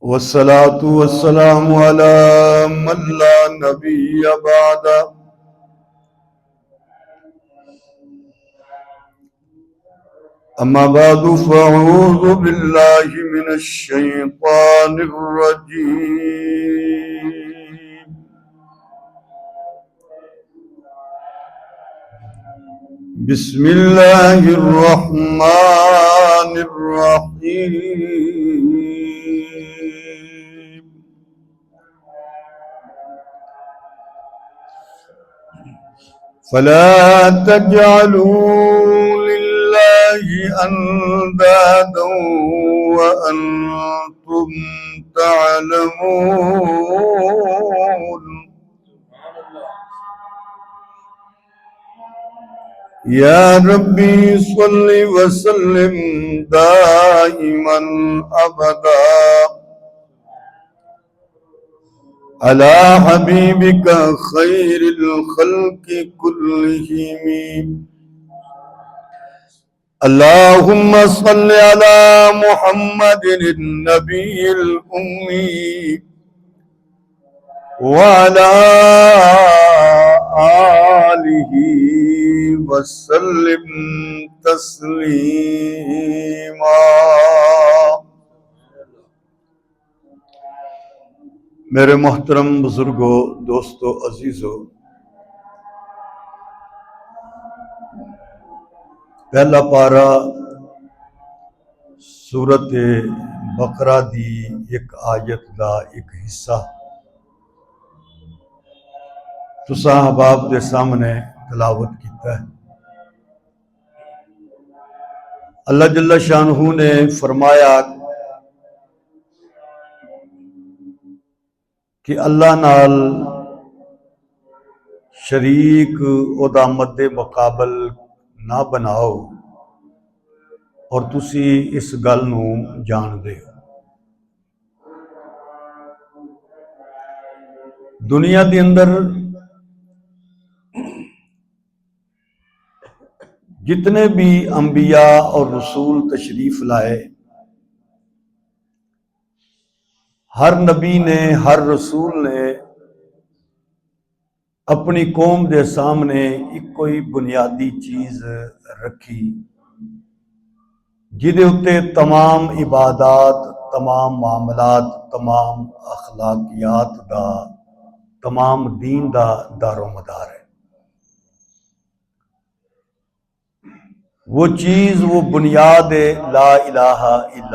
वस्सलातु वस्सलामु अला मन ला नबिय्य बअदा। अम्मा बअदु फ़अऊज़ु बिल्लाहि मिनश शैतानिर रजीम। बिस्मिल्लाहिर रहमानिर रहीम। फला तजअलू लिल्लाहि अंदादन व अंतुम तअलमून। या रब्बी सल्लि व सल्लिम दाइमन अबदा अला हबीबिका खैरिल खल्क़ि कुल्लिहिम। अल्लाहुम्मा सल्लि अला मुहम्मदिन नबिय्यिल उम्मी व अला आलिहि व सल्लिम तस्लीमा। मेरे मोहतरम बुजुर्गों, दोस्तों, अजीजों, पहला पारा सूरत बकरा दी एक आयत का एक हिस्सा तुसां अहबाब के सामने तलावत किया है। अल्लाह जल्ला शानहू ने फरमाया कि अल्लाह नाल शरीक ओदा मद्दे मुकाबल ना बनाओ और तुसी इस गल नू जानदे हो। दुनिया के अंदर जितने भी अंबिया और रसूल तशरीफ लाए, हर नबी ने, हर रसूल ने अपनी कौम के सामने एक कोई बुनियादी चीज रखी जिदे उत्ते तमाम इबादात, तमाम मामलात, तमाम अखलाकियात का, तमाम दीन का दारो मदार है। वो चीज, वो बुनियाद है ला इलाहा इल्लल्लाह।